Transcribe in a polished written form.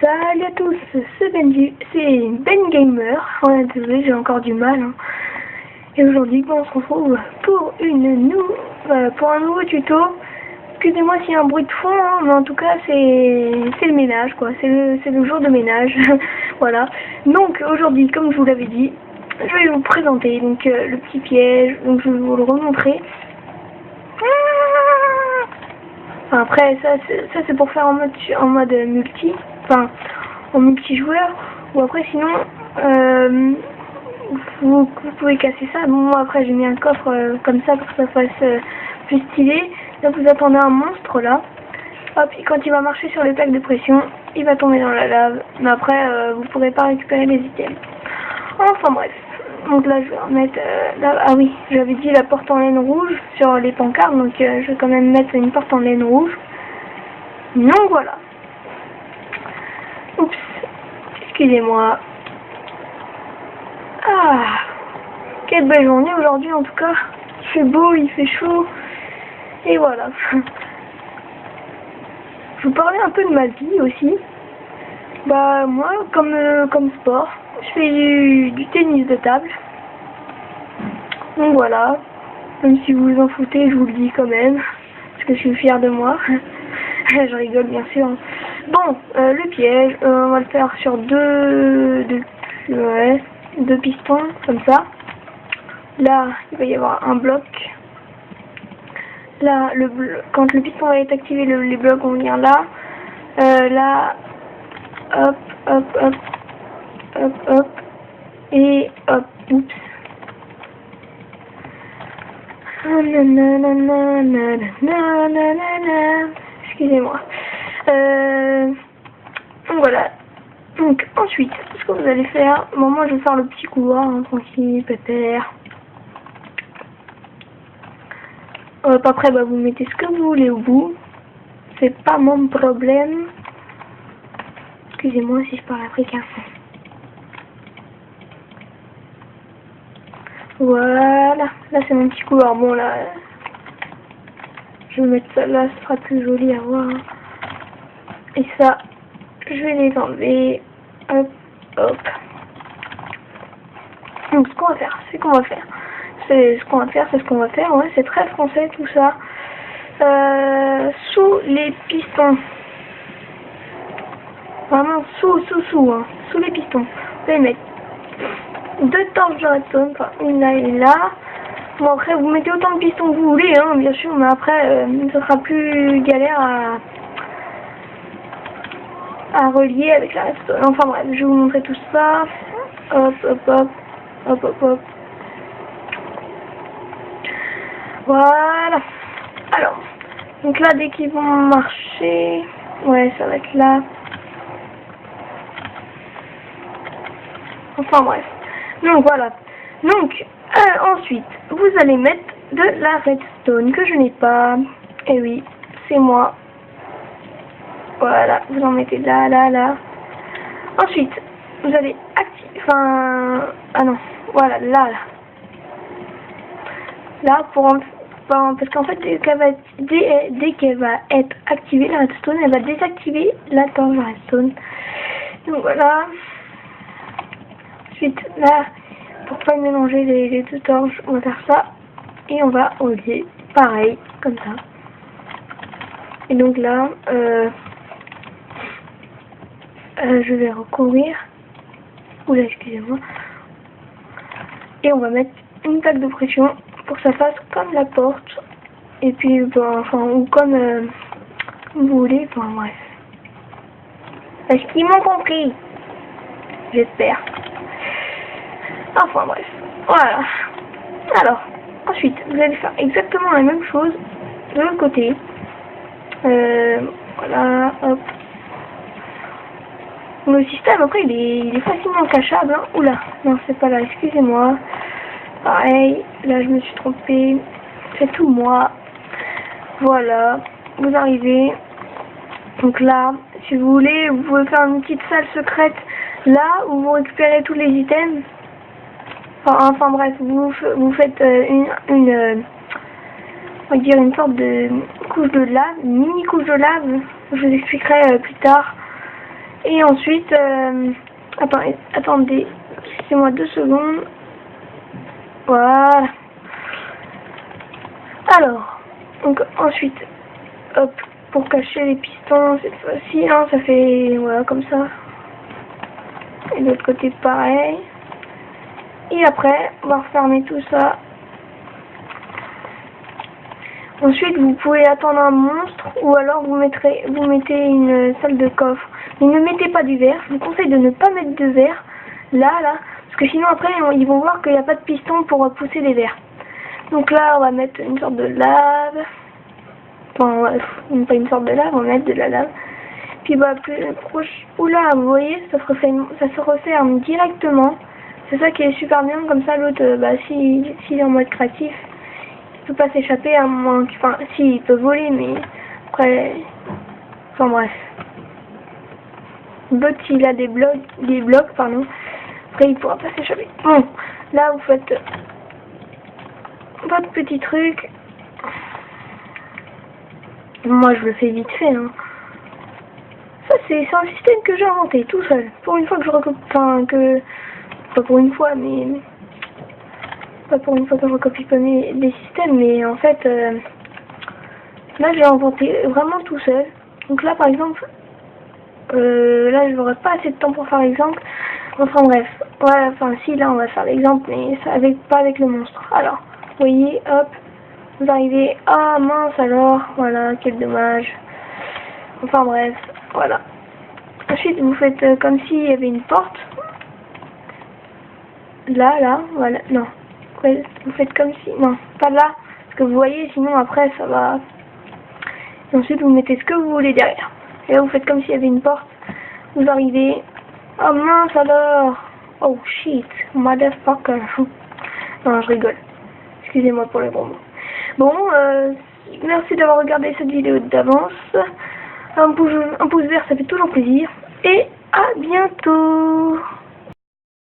Salut à tous, c'est Ben Gamer. Ouais, désolé, j'ai encore du mal. Hein. Et aujourd'hui, on se retrouve pour pour un nouveau tuto. Excusez-moi s'il y a un bruit de fond, hein, mais en tout cas, c'est le ménage, quoi. C'est le jour de ménage. Voilà. Donc, aujourd'hui, comme je vous l'avais dit, je vais vous présenter donc le petit piège. Donc, je vais vous le remontrer. Enfin, après, ça c'est pour faire en mode multi. Enfin, en multijoueur. Ou après, sinon, vous pouvez casser ça. Bon, moi, après, j'ai mis un coffre comme ça pour que ça fasse plus stylé. Là, vous attendez un monstre, là. Hop, et quand il va marcher sur les plaques de pression, il va tomber dans la lave. Mais après, vous ne pourrez pas récupérer les items. Enfin, bref. Donc là, je vais remettre... là, ah oui, j'avais dit la porte en laine rouge sur les pancartes. Donc, je vais quand même mettre une porte en laine rouge. Donc, voilà. Oups. Excusez-moi. Ah. Quelle belle journée aujourd'hui, en tout cas. Il fait beau, il fait chaud. Et voilà. Je vous parlais un peu de ma vie aussi. Bah, moi, comme sport, je fais du tennis de table. Donc voilà. Même si vous vous en foutez, je vous le dis quand même. Parce que je suis fière de moi. Je rigole, bien sûr. Bon, le piège, on va le faire sur deux pistons, comme ça. Là, il va y avoir un bloc. Là, quand le piston va être activé, les blocs vont venir là. Là, hop, hop, hop, hop, hop, et hop, oups. Excusez-moi. Donc voilà. Donc ensuite, ce que vous allez faire, bon, moi je vais faire le petit couloir, hein, tranquille, pépère. Après, bah, vous mettez ce que vous voulez au bout. C'est pas mon problème. Excusez-moi si je parle africain. Voilà. Là, c'est mon petit couloir. Bon, là, je vais mettre ça là. Ce sera plus joli à voir. Et ça, je vais les enlever. Hop, hop. Donc, ce qu'on va faire, c'est ce qu'on va faire. Ouais, c'est très français tout ça. Sous les pistons. Vraiment sous, hein, sous les pistons. Vous allez mettre 2 torches de redstone, enfin une là et là. Bon, après vous mettez autant de pistons que vous voulez, hein, bien sûr, mais après ça sera plus galère à relier avec la redstone. Enfin bref, je vais vous montrer tout ça. Hop, hop, hop, hop, hop, hop. Voilà. Alors, donc là, dès qu'ils vont marcher, ouais, ça va être là. Enfin bref. Donc voilà. Donc ensuite, vous allez mettre de la redstone que je n'ai pas. Et oui, c'est moi. Voilà, vous en mettez là, là, là. Ensuite, vous allez activer. Enfin, ah non, voilà, là, là. Là parce qu'en fait, dès qu'elle va être activée, la redstone, elle va désactiver la torche de redstone. Donc voilà. Ensuite, là, pour pas mélanger les deux torches, on va faire ça. Et on va relier pareil, comme ça. Et donc là, je vais recouvrir. Oula, excusez-moi. Et on va mettre une plaque de pression pour que ça fasse comme la porte. Et puis, ben, enfin, ou comme vous voulez. Enfin, bref. Est-ce qu'ils m'ont compris? J'espère. Enfin bref, voilà. Alors, ensuite, vous allez faire exactement la même chose de l'autre côté. Voilà, hop. Le système, après, il est facilement cachable. Hein. Oula, non, c'est pas là, excusez-moi. Pareil, là, je me suis trompée. C'est tout moi. Voilà, vous arrivez. Donc là, si vous voulez, vous pouvez faire une petite salle secrète là où vous récupérez tous les items. Enfin bref, vous faites on va dire une sorte de couche de lave, une mini couche de lave. Je vous expliquerai plus tard. Et ensuite, attendez, excusez-moi 2 secondes. Voilà. Alors, donc ensuite, hop, pour cacher les pistons, cette fois-ci, hein, ça fait, voilà, comme ça. Et de l'autre côté, pareil. Et après, on va refermer tout ça. Ensuite, vous pouvez attendre un monstre ou alors vous mettez une salle de coffre. Mais ne mettez pas du verre. Je vous conseille de ne pas mettre de verre là, parce que sinon après, ils vont voir qu'il n'y a pas de piston pour pousser les verres. Donc là, on va mettre une sorte de lave. Enfin, pas une sorte de lave, on va mettre de la lave. Puis bah, plus proche. Oula, vous voyez, ça se referme directement. C'est ça qui est super bien, comme ça l'autre, bah, s'il est en mode créatif, il peut pas s'échapper à moins que, enfin, si, il peut voler, mais après, enfin bref. L'autre, s'il a des blocs, pardon, après il pourra pas s'échapper. Bon, là vous faites votre petit truc. Moi je le fais vite fait, hein. Ça c'est un système que j'ai inventé tout seul. Pour une fois que je recopie, enfin que, pas pour une fois, mais pas pour une fois que je recopie pas des systèmes, mais en fait, là j'ai inventé vraiment tout seul. Donc là par exemple, là je n'aurai pas assez de temps pour faire l'exemple. Enfin bref, voilà, enfin si là on va faire l'exemple, mais ça pas avec le monstre. Alors, vous voyez, hop, vous arrivez, ah mince alors, voilà, quel dommage. Enfin bref, voilà. Ensuite vous faites comme s'il y avait une porte. Là, voilà, non. Ouais, vous faites comme si, non, pas là, parce que vous voyez, sinon après ça va. Et ensuite vous mettez ce que vous voulez derrière. Et là vous faites comme s'il y avait une porte. Vous arrivez, oh mince alors, oh shit, motherfucker. Non, je rigole. Excusez-moi pour les gros mots. Bon, merci d'avoir regardé cette vidéo d'avance. Un pouce vert, ça fait toujours plaisir. Et à bientôt.